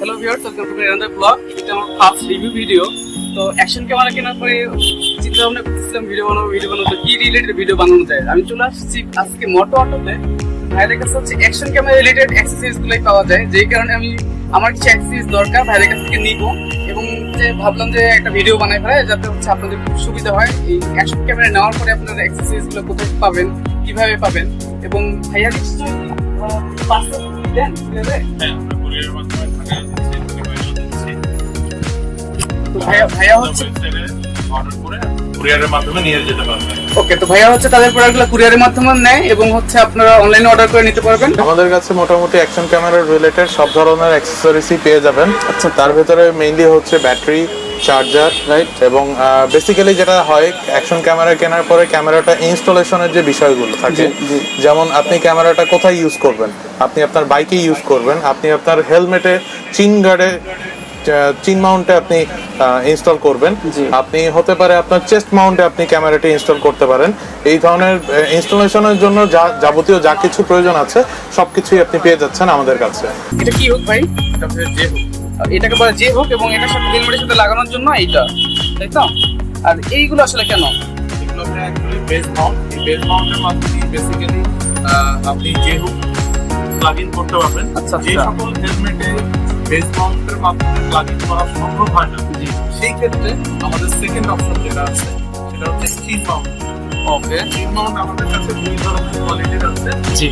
Hello viewers, welcome to Imran blog. এটা আমার first review video. তো অ্যাকশন ক্যামেরা কেনার পরে চিন্তা ভাবনা করতেছিলাম ভিডিও বানাবো কি রিলেটেড ভিডিও বানানো যায়। আমি চলে আসছি আজকে মোটোঅটোতে। ভাইদের কাছে হচ্ছে অ্যাকশন ক্যামেরা রিলেটেড অ্যাক্সেসরিজ গুলাই পাওয়া যায়, যেই কারণে আমি আমার কিছু অ্যাক্সেসরিজ দরকার ভাইদের কাছ থেকে নিব এবং যে ভাবলাম যে একটা ভিডিও বানাই ফেলে যাতে হচ্ছে আপনাদের খুব সুবিধা হয়। এই অ্যাকশন ক্যামেরা নেওয়ার পরে আপনারা অ্যাক্সেসরিজ গুলো কোথায় পাবেন, কিভাবে পাবেন এবং ভাইয়া নিশ্চয়ই পার্সেল দেন ভাইয়া হচ্ছে কুরিয়ারের মাধ্যমে নিয়ে যেতে পারবেন। ওকে, তো ভাইয়া হচ্ছে তাদের প্রোডাক্টগুলো কুরিয়ারের মাধ্যমে নেয় এবং হচ্ছে আপনারা অনলাইনে অর্ডার করে নিতে পারবেন। আমাদের কাছে মোটামুটি অ্যাকশন ক্যামেরার রিলেটেড সব ধরনের অ্যাক্সেসরিজই পেয়ে যাবেন। আচ্ছা, তার ভিতরে মেইনলি হচ্ছে ব্যাটারি, চার্জার, রাইট, এবং বেসিক্যালি যেটা হয় অ্যাকশন ক্যামেরা কেনার পরে ক্যামেরাটা ইনস্টলেশনের যে বিষয়গুলো থাকে, যেমন আপনি ক্যামেরাটা কোথায় ইউজ করবেন, আপনি আপনার বাইকে ইউজ করবেন, আপনি আপনার হেলমেটে চিন গার্ডে চিন মাউন্টে আপনি ইনস্টল করবেন, আপনি হতে পারে আপনার চেস্ট মাউন্টে আপনি ক্যামেরাটি ইনস্টল করতে পারেন। এই ধরনের ইনস্টলেশনের জন্য যাবতীয় যা কিছু প্রয়োজন আছে সবকিছুই আপনি পেয়ে যাচ্ছেন আমাদের কাছে। এটা কি হোক ভাই, এটা যে হোক, এটাকে বলে যে হোক, এবং এটার সাথে হেলমেটের সাথে লাগানোর জন্য এইটা, তাই তো? আর এইগুলো আসলে কেন? এগুলো অ্যাকচুয়ালি বেস মাউন্ট। এই বেস মাউন্টের মাধ্যমে বেসিক্যালি আপনি যে হোক প্লাগ ইন করতে পারবেন। আচ্ছা, যে সকল হেলমেটে বেস মাউন্টের মাধ্যমে প্লাগ ইন করা সম্ভব হয় না, সেই ক্ষেত্রে আমাদের সেকেন্ড অপশন যেটা আছে সেটা হচ্ছে চিন মাউন্ট। ওকে, চিন মাউন্ট আমাদের কাছে দুই ধরনের কোয়ালিটির আছে। জি,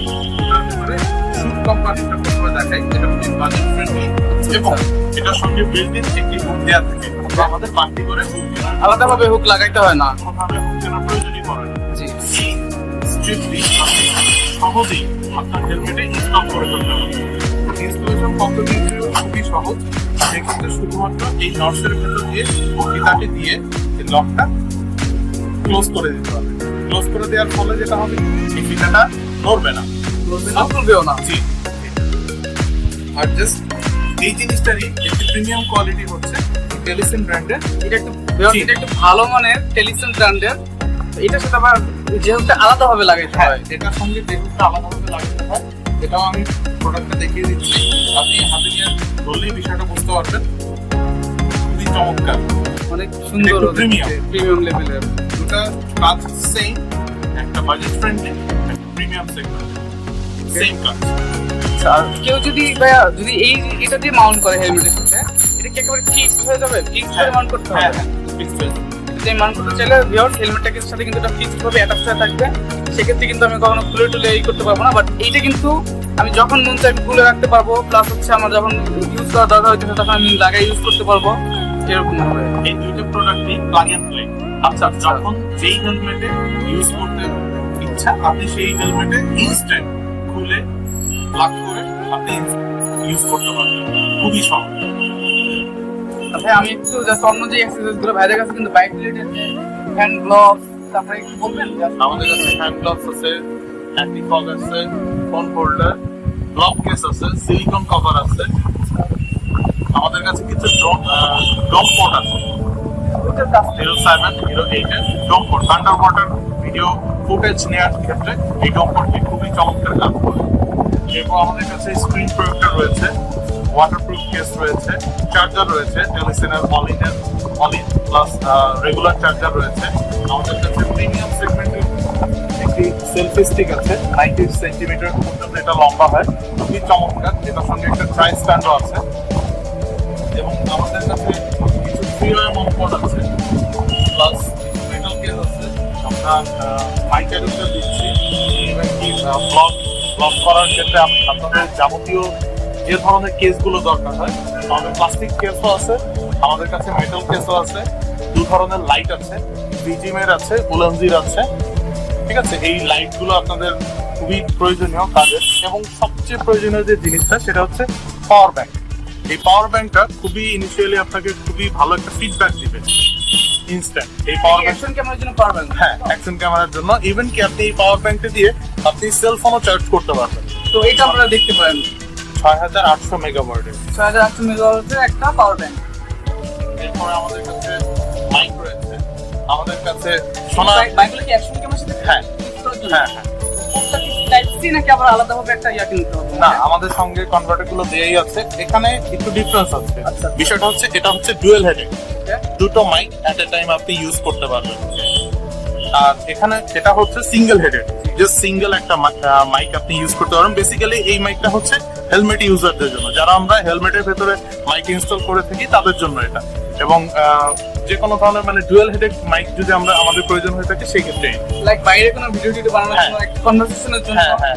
তার ভিতরে শুট কোম্পানিটা প্রথমে দেখাই, যেটা খুবই বাজেট ফ্রেন্ডলি এবং এটার সঙ্গে বিল্ট ইন একটি হুক দেওয়া থাকে। আমাদের বাড়তি করে আলাদাভাবে হুক লাগাইতে হয় না, কোনোভাবে হুক কেনার প্রয়োজনই পড়ে না। জি, স্ট্রিপটি আপনি সহজেই আপনার হেলমেটে ইনস্টল করে ফেলতে পারবেন। ইনস্টলেশন পদ্ধতি খুবই সহজ। সেক্ষেত্রে শুধুমাত্র এই নটসের ভেতর দিয়ে ফিতাটি দিয়ে এই লকটা ক্লোজ করে দিতে হবে। ক্লোজ করে দেওয়ার ফলে যেটা হবে, এই ফিতাটা নড়বে না, খুলবেও না। জি। আর জাস্ট এই জিনিসটারই একটি প্রিমিয়াম কোয়ালিটি হচ্ছে টেলিসিন ব্র্যান্ডের। এটা একটু ভালো মানের টেলিসন ব্র্যান্ডের। এটার সাথে আবার যেহেতু আলাদাভাবে লাগাইতে হয়, এটার সঙ্গে যেহেতু আলাদাভাবে লাগাতে হয়, এটাও আমি প্রোডাক্টটা দেখিয়ে দিচ্ছি। আপনি হাতে নিয়ে ধরলেই বিষয়টা বুঝতে পারবেন। খুবই চমৎকার, অনেক সুন্দর, প্রিমিয়াম লেভেলের। দুটা কাজ সেম, একটা বাজেট ফ্রেন্ডলি, একটা প্রিমিয়াম সেগমেন্ট, সেম কাজ। আর কেউ যদি ভাইয়া যদি এটা দিয়ে মাউন্ট করে হেলমেটের সাথে, এটা কি একেবারে ফিক্সড হয়ে যাবে? ফিক্সড করে মাউন্ট করতে হবে? হ্যাঁ, ফিক্সড হয়ে যাবে। যে মাউন্ট করতে চাইলে ভিউয়ার্স হেলমেটটার সাথে কিন্তু এটা ফিক্সড ভাবে অ্যাটাচ হয়ে থাকবে। সেক্ষেত্রে কিন্তু আমি কখনো খুলে টুলে করতে পারবো না, বাট এইটা কিন্তু আমি যখন মন চাই খুলে রাখতে পারবো। প্লাস হচ্ছে আমার যখন ইউজ করা দরকার হচ্ছে তখন আমি লাগাই ইউজ করতে পারবো, এরকম হবে। এই দুইটা প্রোডাক্টই প্লাগ এন্ড প্লে। আচ্ছা, যখন যেই হেলমেটে ইউজ করতে ইচ্ছা আপনি সেই হেলমেটে ইনস্ট্যান্ট খুলে প্লাগ করে আপনি ইউজ করতে পারবেন। খুবই সহজ। ভাই আমি একটু জাস্ট অন্য যে এক্সারসাইজ গুলো ভাইদের কাছে কিন্তু বাইক রিলেটেড হ্যান্ড গ্লোভস, তারপরে একটু বলবেন? আমাদের কাছে হ্যান্ড গ্লাভস আছে, অ্যান্টি ফগ আছে, ফোন হোল্ডার, গ্লাভ কেস আছে, সিলিকন কভার আছে। আমাদের কাছে কিছু ড্রপ পোর্ট আছে, 07, 08 এর drop port. Under water video footage নেওয়ার ক্ষেত্রে এই ড্রপ পোর্টটি খুবই চমৎকার কাজ করে। এবং আমাদের কাছে স্ক্রিন প্রোটেক্টর রয়েছে, ওয়াটারপ্রুফ কেস রয়েছে, চার্জার রয়েছে, টেলিসিনের অল-ইন প্লাস রেগুলার চার্জার রয়েছে। আমাদের কাছে প্রিমিয়াম সেগমেন্টের একটি সেলফি স্টিক আছে, 90 সেন্টিমিটার পর্যন্ত এটা লম্বা হয়, খুবই চমৎকার। এটার সঙ্গে একটা ট্রাই স্ট্যান্ডও আছে এবং আমাদের কাছে কিছু ফ্রিওয়্যার মাউন্ট আছে, প্লাস মেটাল কেস আছে। আমরা মাইকের উপরে দিচ্ছি, ইভেন্টটি ব্লগ করার ক্ষেত্রে আপনাদের যাবতীয় যে ধরনের কেসগুলো দরকার হয়, আমাদের প্লাস্টিক কেসও আছে, আমাদের কাছে মেটাল কেসও আছে। দু ধরনের লাইট আছে, বিজিমের আছে, উলানজির আছে। ঠিক আছে, এই লাইটগুলো আপনাদের খুবই প্রয়োজনীয় কাজের। এবং সবচেয়ে প্রয়োজনীয় যে জিনিসটা সেটা হচ্ছে পাওয়ার ব্যাংক। এই পাওয়ার ব্যাংকটা খুবই ইনিশিয়ালি আপনাকে খুবই ভালো একটা ফিডব্যাক দিবে ইনস্ট্যান্ট। এই পাওয়ার ব্যাংক অ্যাকশন ক্যামেরার জন্য পারবেন? হ্যাঁ, অ্যাকশন ক্যামেরার জন্য। ইভেন কি আপনি এই পাওয়ার ব্যাংকটা দিয়ে আপনি সেল ফোনও চার্জ করতে পারবেন। তো এটা আপনারা দেখতে পারেন 6800 মেগাওয়াটের 6800 মেগাওয়াটের একটা পাওয়ার ব্যাংক। এরপরে আমাদের কাছে মাইক রয়েছে, আমাদের কাছে শোনা বাইকগুলো কি অ্যাকশন ক্যামেরার সাথে? হ্যাঁ, টাইপ দিচ্ছি নাকি আবার আলাদাভাবে একটা ইয়া কিনতে হবে? না, আমাদের সঙ্গে কনভার্টার গুলো দেয়াই আছে। এখানে একটু ডিফারেন্স আছে। আচ্ছা। বিষয়টা হচ্ছে এটা হচ্ছে ডুয়েল হেডেড, Okay. দুটো মাইক এট এ টাইম আপনি ইউজ করতে পারবেন। আর এখানে এটা হচ্ছে সিঙ্গেল হেডেড, জাস্ট সিঙ্গেল একটা মাইক আপনি ইউজ করতে পারবেন। বেসিক্যালি এই মাইকটা হচ্ছে হেলমেট ইউজারদের জন্য, যারা আমরা হেলমেটের ভেতরে মাইক ইনস্টল করে থাকি তাদের জন্য এটা। এবং যে কোনো ধরনের মানে ডুয়েল হেডেড মাইক যদি আমাদের প্রয়োজন হয়ে থাকে সেই ক্ষেত্রে লাইক বাইরে কোনো ভিডিও টিডিও বানানোর জন্য, একটা কনভারসেশনের জন্য। হ্যাঁ।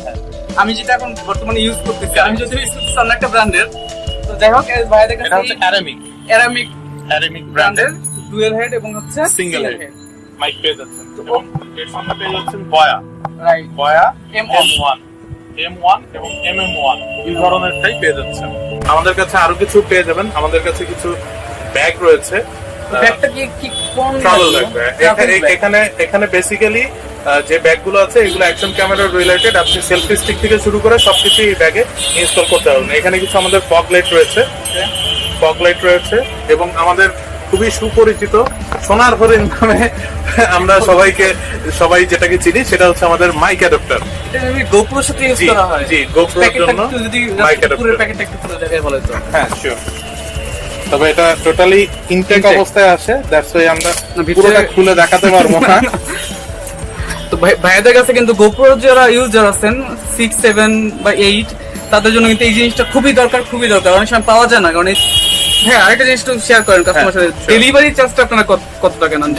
আমি যেটা এখন বর্তমানে ইউজ করতেছি, আমি যদি ইউজ করতেছি অন্য একটা ব্র্যান্ডের, তো যাই হোক ভাইদের কাছে এটা হচ্ছে অ্যারামিক ব্র্যান্ডের ডুয়েল হেড এবং হচ্ছে সিঙ্গেল হেড মাইক পেয়ে যাচ্ছেন। এবং এর সঙ্গে পেয়ে যাচ্ছেন বয়া রাইট M1 এবং MM1 এই ধরনেরটাই পেয়ে যাচ্ছেন। আমাদের কাছে আরো কিছু পেয়ে যাবেন। আমাদের কাছে কিছু ব্যাগ রয়েছে, ব্যাগটা কি কোন ট্রাভেল ব্যাগ। এখানে বেসিক্যালি যে ব্যাগগুলো আছে এগুলো অ্যাকশন ক্যামেরা রিলেটেড। আপনি সেলফি স্টিক থেকে শুরু করে সবকিছু এই ব্যাগে ইনস্টল করতে পারবেন। এখানে কিছু আমাদের ফগ লাইট রয়েছে এবং আমাদের খুবই সুপরিচিত সোনার হরিণ নামে আমরা সবাই যেটাকে চিনি সেটা হচ্ছে আমাদের মাইক অ্যাডাপ্টার। এটা আমি গোপ্রোর সাথে ইউজ করা হয়। জি, গোপ্রোর জন্য যদি মাইক পুরো অ্যাডাপ্টার। প্যাকেটটা একটু খুলে দেখাই বলে তো। হ্যাঁ, শিওর। তবে এটা টোটালি ইনটেক অবস্থায় আসে, দ্যাটস ওয়াই আমরা পুরোটা খুলে দেখাতে পারবো না। তো ভাইদের কাছে কিন্তু গোপ্রো যারা ইউজার আছেন 6, 7 বা 8, তাদের জন্য কিন্তু এই জিনিসটা খুবই দরকার। অনেক সময় পাওয়া যায় না, কারণ হ্যাঁ আরেকটা জিনিস একটু শেয়ার করেন কাস্টমার সাথে। ডেলিভারি চার্জটা আপনারা কত টাকা নেন?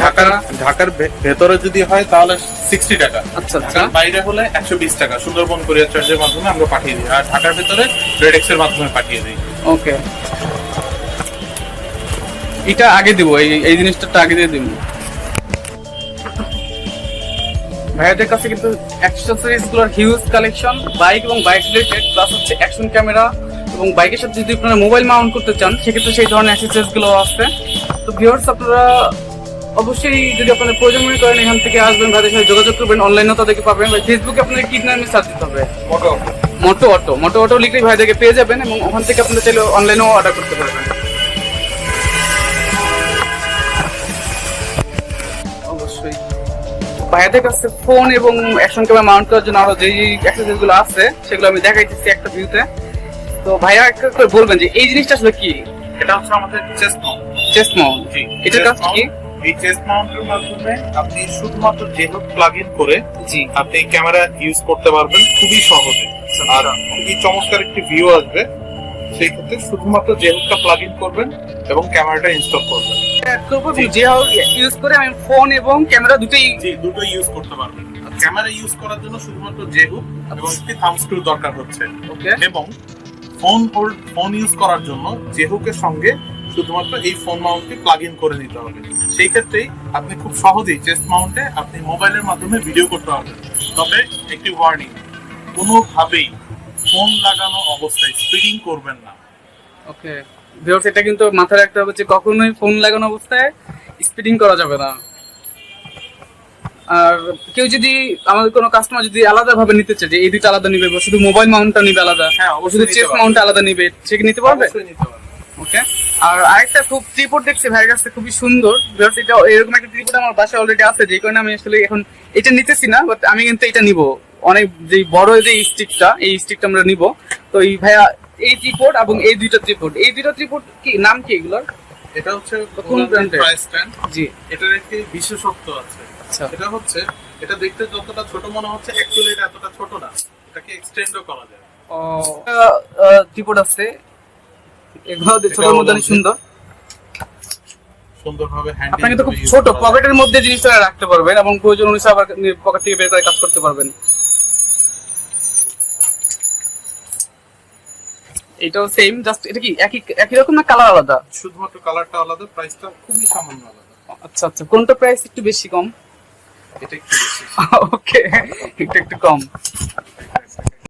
ঢাকার ভেতরে যদি হয় তাহলে 60 টাকা। আচ্ছা। বাইরে হলে 120 টাকা সুন্দরবন কুরিয়ার চার্জের মাধ্যমে আমরা পাঠিয়ে দিই। আর ঢাকার ভেতরে রেডেক্স এর মাধ্যমে পাঠিয়ে দিই। ওকে, এটা আগে দিব, এই জিনিসটা আগে দিয়ে দিব। ভাইয়াদের কাছে কিন্তু অ্যাক্সেসরিজ গুলোর হিউজ কালেকশন, বাইক এবং বাইক রিলেটেড, প্লাস হচ্ছে অ্যাকশন ক্যামেরা এবং বাইকের সাথে যদি আপনারা মোবাইল মাউন্ট করতে চান সেক্ষেত্রে সেই ধরনের অ্যাক্সেসরিজ গুলো আছে। তো ভিউয়ার্স, আপনারা অবশ্যই যদি আপনাদের প্রয়োজন মনে করেন এখান থেকে আসবেন, ভাইদের সাথে যোগাযোগ করবেন। অনলাইনেও তাদেরকে পাবেন, বা ফেসবুকে আপনাদের কি নামে সার্চ দিতে হবে, মোটো অটো লিখলেই ভাইদেরকে পেয়ে যাবেন এবং ওখান থেকে আপনারা চাইলে অনলাইনেও অর্ডার করতে পারবেন। অবশ্যই ভাইয়াদের কাছে ফোন এবং অ্যাকশন ক্যামেরা মাউন্ট করার জন্য আরো যে অ্যাক্সেসরিজ গুলো আছে সেগুলো আমি দেখাইতেছি একটা ভিউতে। তো ভাইয়া একটা করে বলবেন যে এই জিনিসটা আসলে কি? এটা হচ্ছে আমাদের চেস্ট মাউন্ট। জি, এটার কাজ কি? এই চেস্ট মাউন্টের মাধ্যমে আপনি শুধুমাত্র যেহেতু প্লাগ ইন করে জি আপনি ক্যামেরা ইউজ করতে পারবেন খুবই সহজে। আর খুবই চমৎকার একটি ভিউ আসবে। সেই ক্ষেত্রে শুধুমাত্র যেহেতুটা প্লাগ ইন করবেন এবং ক্যামেরাটা ইনস্টল করবেন। যে ইউজ করে আমি ফোন এবং ক্যামেরা দুটোই ইউজ করতে পারবেন। ক্যামেরা ইউজ করার জন্য শুধুমাত্র যেহেতু এবং একটি থাম্ব স্ক্রু দরকার হচ্ছে। ওকে, এবং ফোন ইউজ করার জন্য যেহুকের সঙ্গে শুধুমাত্র এই ফোন মাউন্টটি প্লাগ ইন করে নিতে হবে। সেই ক্ষেত্রেই আপনি খুব সহজেই চেস্ট মাউন্টে আপনি মোবাইলের মাধ্যমে ভিডিও করতে পারবেন। তবে একটি ওয়ার্নিং, কোনোভাবেই ফোন লাগানো অবস্থায় স্পিডিং করবেন না। ওকে ভিউয়ার্স, এটা কিন্তু মাথায় রাখতে হবে যে কখনোই ফোন লাগানো অবস্থায় স্পিডিং করা যাবে না। আর কেউ যদি আমাদের কোনো কাস্টমার যদি আলাদা ভাবে নিতে চায় যে এই দুটো আলাদা নিবে, বা শুধু মোবাইল মাউন্টটা নিবে আলাদা, হ্যাঁ, ও শুধু চেস্ট মাউন্ট আলাদা নিবে, সে কি নিতে পারবে? ওকে। আর আরেকটা খুব ট্রিপড দেখছি ভাইয়ের কাছে, খুবই সুন্দর। এটা এরকম একটা ট্রিপড আমার বাসায় অলরেডি আছে, যে কারণে আমি আসলে এখন এটা নিতেছি না, বাট আমি কিন্তু এটা নিব। অনেক যে বড় যে এই স্টিকটা আমরা নিব। তো এই ভাইয়া এই ট্রিপড এবং এই দুইটা ট্রিপড কি নাম কি এগুলোর? এটা হচ্ছে কোন ব্র্যান্ডের? Price stand. জি, এটার একটি বিশেষত্ব আছে। আচ্ছা, এটা হচ্ছে, এটা দেখতে যতটা ছোট মনে হচ্ছে অ্যাকচুয়ালি এটা এতটা ছোট না, এটাকে এক্সটেন্ডও করা যায়। ট্রিপড আছে, এগুলো ছোটর মধ্যে অনেক সুন্দর, সুন্দরভাবে হ্যান্ডেল। আপনি কিন্তু খুব ছোট পকেটের মধ্যে জিনিসটা রাখতে পারবেন এবং প্রয়োজন অনুসারে আবার পকেট থেকে বের করে কাজ করতে পারবেন। এটাও সেম, জাস্ট এটা কি একই রকম না কালার আলাদা? শুধুমাত্র কালারটা আলাদা, প্রাইসটা খুবই সামান্য আলাদা। আচ্ছা, কোনটা প্রাইস একটু বেশি কম? এটা একটু বেশি। ওকে, একটু কম।